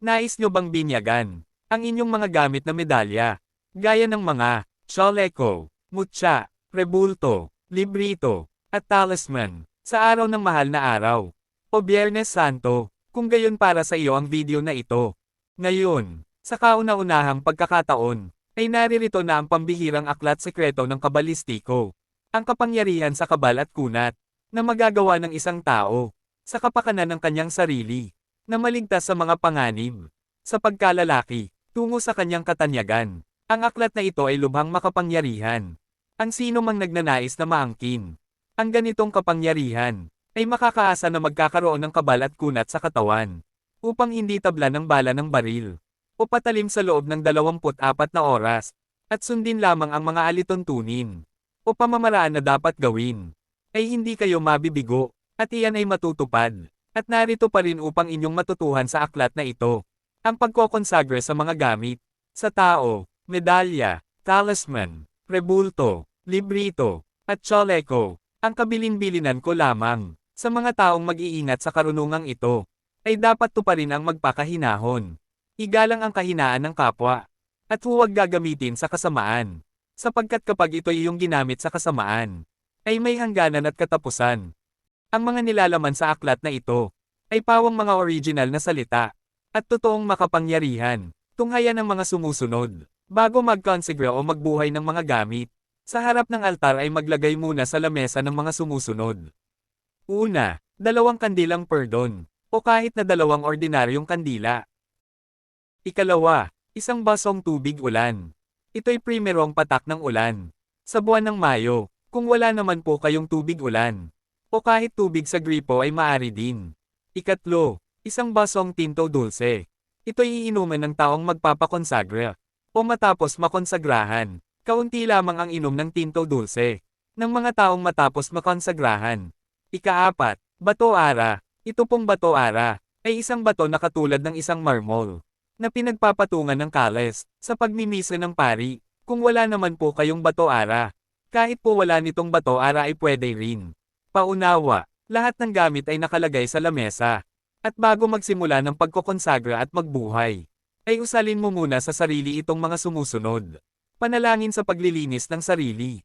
Nais nyo bang binyagan ang inyong mga gamit na medalya, gaya ng mga chaleco, mutya, rebulto, librito, at talisman, sa araw ng mahal na araw, o Biyernes Santo, kung gayon para sa iyo ang video na ito. Ngayon, sa kauna-unahang pagkakataon, ay naririto na ang pambihirang aklat sekreto ng kabalistiko. Ang kapangyarihan sa kabal at kunat, na magagawa ng isang tao, sa kapakanan ng kanyang sarili, na maligtas sa mga panganib, sa pagkalalaki, tungo sa kanyang katanyagan. Ang aklat na ito ay lubhang makapangyarihan. Ang sino mang nagnanais na maangkin ang ganitong kapangyarihan, ay makakaasa na magkakaroon ng kabal at kunat sa katawan, upang hindi tabla ng bala ng baril, o patalim sa loob ng 24 na oras, at sundin lamang ang mga alituntunin, o pamamaraan na dapat gawin, ay hindi kayo mabibigo, at iyan ay matutupad, at narito pa rin upang inyong matutuhan sa aklat na ito. Ang pagkokonsagre sa mga gamit, sa tao, medalya, talisman, rebulto, librito, at chaleco, ang kabilin-bilinan ko lamang, sa mga taong mag-iingat sa karunungang ito, ay dapat tuparin ang magpakahinahon. Igalang ang kahinaan ng kapwa, at huwag gagamitin sa kasamaan, sapagkat kapag ito iyong ginamit sa kasamaan, ay may hangganan at katapusan. Ang mga nilalaman sa aklat na ito, ay pawang mga original na salita, at totoong makapangyarihan, tunghayan ng mga sumusunod, bago mag-consecrate o magbuhay ng mga gamit. Sa harap ng altar ay maglagay muna sa lamesa ng mga sumusunod. Una, 2 kandilang perdon, o kahit na 2 ordinaryong kandila. Ikalawa, 1 basong tubig ulan. Ito'y primerong patak ng ulan. Sa buwan ng Mayo, kung wala naman po kayong tubig ulan, o kahit tubig sa gripo ay maaari din. Ikatlo, 1 basong tinto dulce. Ito'y iinuman ng taong magpapakonsagra, o matapos makonsagrahan. Kaunti lamang ang inom ng tinto dulce, ng mga taong matapos makonsagrahan. Ikaapat, bato ara. Ito pong bato ara, ay isang bato na katulad ng isang marmol, na pinagpapatungan ng kales, sa pagmimisa ng pari. Kung wala naman po kayong bato ara, kahit po wala nitong bato ara ay pwede rin. Paunawa, lahat ng gamit ay nakalagay sa lamesa. At bago magsimula ng pagkokonsagra at magbuhay, ay usalin mo muna sa sarili itong mga sumusunod. Panalangin sa paglilinis ng sarili.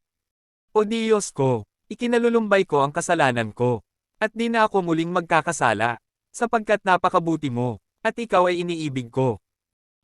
O Diyos ko, ikinalulumbay ko ang kasalanan ko, at di na ako muling magkakasala, sapagkat napakabuti mo, at ikaw ay iniibig ko.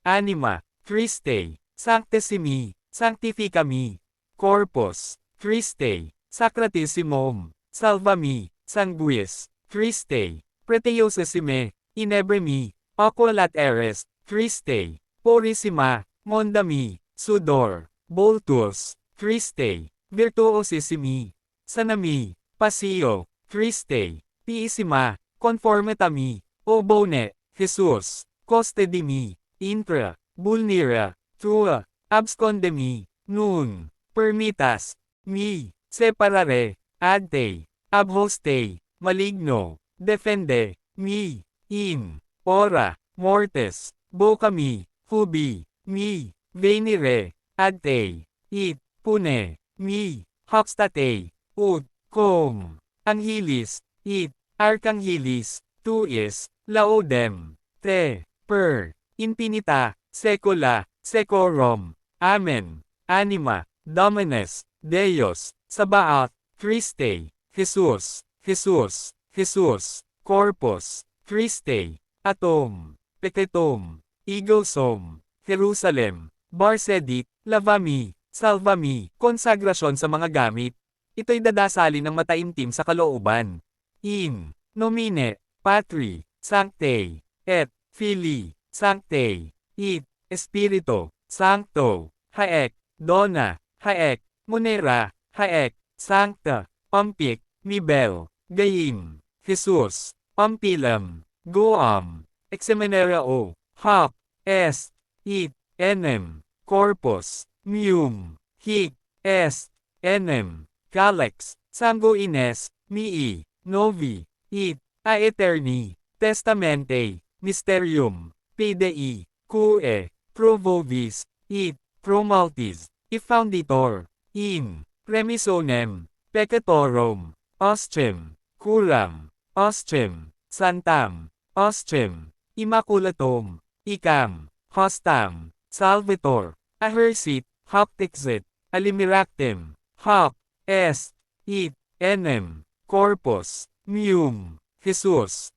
Anima, Christe, Sanctissimi, Sanctifica mi, Corpus, Christe, Sacratissimum, Salva mi, Sanguis, Christe, Preteiosissime, Inebre mi, Oculat eres, Christe, Purissima, Monda mi, Sudor, Boltus, Christe, Virtuosissimi, Sanami, Pasio, Christe, Piissima, Conformitami, O Bone, Jesus, Coste di mi, Intra, Bulnira, Tua, Absconde mi, Nun, Permitas, mi, Separare, Adte, Abhoste, Maligno, Defende, mi, in, ora, mortes, boca mi, hubi, mi, venire, adte, it, pune, mi, hoxtate, ut, com, anghilis, it, arcanghilis, tuis, laodem, te, per, infinita, secula, secorum, amen, anima, Domines, Deus, Sabaoth, Christe, Jesus, Jesus, Jesus, Corpus, Christe, Atom, Peketum, Eaglesom, Jerusalem, Barsedit, Lavami, Salvami, konsagrasyon sa mga gamit. Ito'y dadasali ng mataimtim sa kalooban. In nomine Patri, Sancte, et Filii, Sancte, et Spiritu Sancto, haec, dona, haec, munera, haec, sancta, pampik, mibel, gayim, Jesus, pampilam, goam, exemenera o, hoc, est, it, enem, corpus, mium, hic, est, enem, calyx, sanguines, mii, novi, it, a eterni, testamente, mysterium, pdi, cue, pro vobis, it, pro multis, effunditor, in, remisonem, peccatorum, ostrem, curam, ostrem, santam, ostrem, immaculatum, Ikam, Hostam, Salvator, Ahersit, Hoptixit, Alimiractem, Hop, Est, It, Enem, Corpus, Mium, Jesus,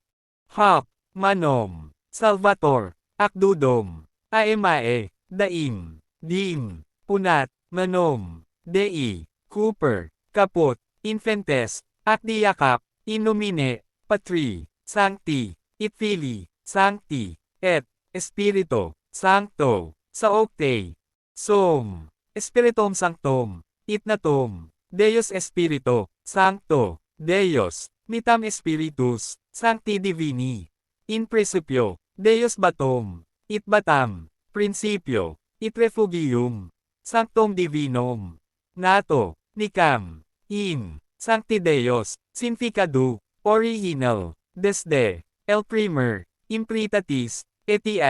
Hop, Manom, Salvator, Akdudom, Aemae, Daim, Dim, Punat, Manom, Dei, Cooper, Kaput, Infentes, Akdiyakap, Inumine, Patri, Sancti, Itfili, Sancti, Et, Espirito, Sancto, Saocte, Som, Espiritum Sanctum, Itnatum, Deus Espirito, Sancto, Deus, Mitam Spiritus, Sancti Divini, In Principio, Deus Batum, It Batam, Principio, It Refugium, Sanctum Divinum, Nato, Nicam, In, Sancti Deus, Sinficadu, Original, Desde, El Primer, Impritatis, Eti,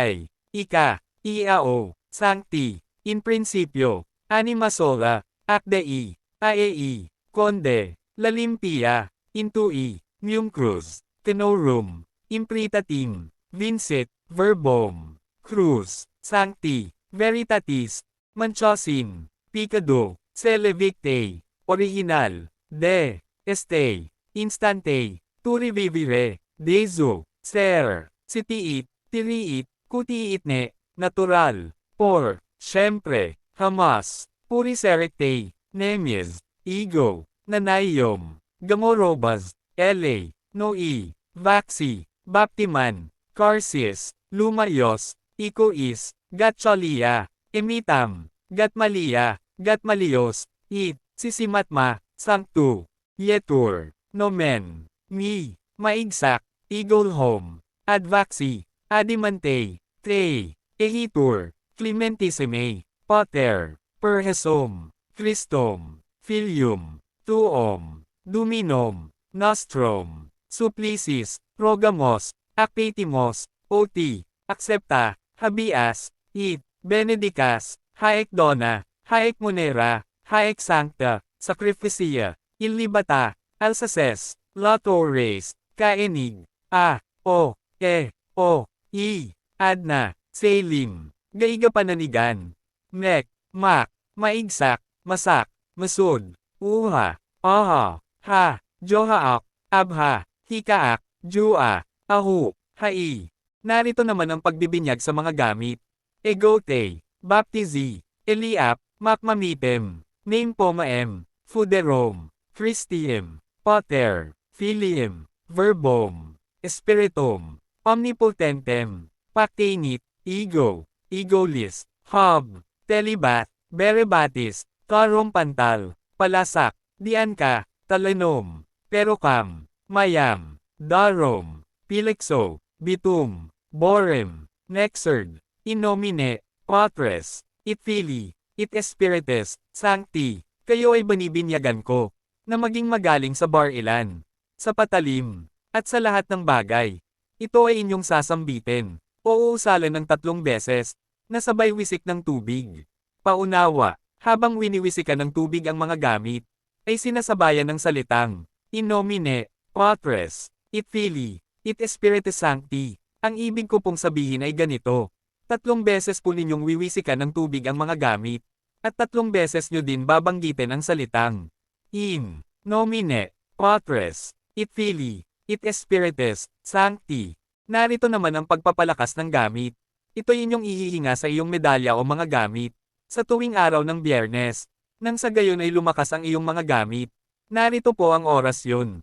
Ika, Iao, Sancti, In Principio, Anima Sola, Acdei, Aei, Conde, La Limpia, Intui, Mium Cruz, Tenorum, Impritatim, Vincit, Verbum, Cruz, Sancti, Veritatis, Manchosin, Picado, Celevicte, Original, De, Este, Instante, Turi Vivire, Dezo, Ser, Sitiit, Tiriit, Kutiitne, Natural, Por, Siyempre, Hamas, Puri Serecte, Nemies, Ego, Nanayom, Gamorobas, Ele, Noi, Vaxi, Baptiman, Carsis, Lumayos, Ikois, Gatchalia, Emitam, Gatmalia, Gatmalios, It, Sisimatma, Sanctu, Yetur, Nomen, Mi, Maigsak, Igolhom, Advaxi, Adimante, Te, Ehitur, Clementissime, Pater, Perhesom, Christom, Filium, Tuom, Duminom, Nostrum, Supplicis, Rogamos, Acpetimos, Oti, Accepta, Habeas, It, Benedicas, Haec Dona, Haec Monera, Haec Sancta, Sacrificia, Illibata, Alsaces, Latores, Kaenig, A, O, E, O, I, Adna, Selim, Gaiga Pananigan, Mek, Mak, Maigsak, Masak, Masud, Uha, Aha, Ha, Johaak, Abha, Hikaak, Jua, Ahu, Hai. Narito naman ang pagbibinyag sa mga gamit. Egote, Baptizi, Eliap, Makmamitem, Name Pomaem, Fuderom, Christium, Pater, Filium, Verbum, Spiritum, Omnipotentem, Pactinit, Ego, Egolis, Hob, Telibat, Berebatis, Tarom Pantal, Palasak, Dianka, Talanom, Perocam, Mayam, Darom, Pilexo, Bitum, Borem, Nexerd, Inomine, Patres, Itfili, It Espiritus, Sancti, kayo ay banibinyagan ko, na maging magaling sa bar-ilan, sa patalim, at sa lahat ng bagay. Ito ay inyong sasambitin, o uusalan ng 3 beses, na sabay wisik ng tubig. Paunawa, habang winiwisikan ng tubig ang mga gamit, ay sinasabayan ng salitang, In nomine, Patres, It Filii, It Spiritus Sancti. Ang ibig ko pong sabihin ay ganito. 3 beses po ninyong wiwisikan ng tubig ang mga gamit, at 3 beses nyo din babanggitin ang salitang, In nomine, Patres, It Filii, It Spiritus Sancti. Narito naman ang pagpapalakas ng gamit. Ito'y inyong ihihinga sa iyong medalya o mga gamit, sa tuwing araw ng Biyernes, nang sa gayon ay lumakas ang iyong mga gamit. Narito po ang orasyon.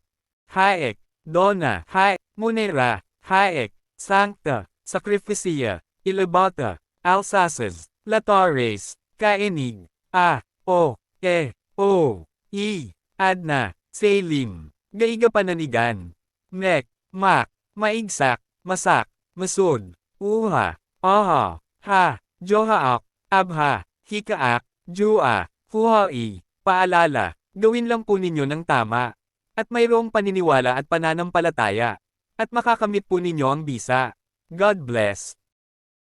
Haec, Dona, Haec, Monera, Haec, Sancta, Sacrificia, Ilibata, Alsaces, Latores, Kaenig, A, O, E, O, I, Adna, Selim, Gaiga Pananigan, Mek, Mak, Maigsak, Masak, Masud, Uha, Aha, Ha, Johaak, Abha, Hikaak, Jua, Huhai. Paalala, gawin lang po ninyo ng tama. At mayroong paniniwala at pananampalataya. At makakamit po ninyo ang bisa. God bless.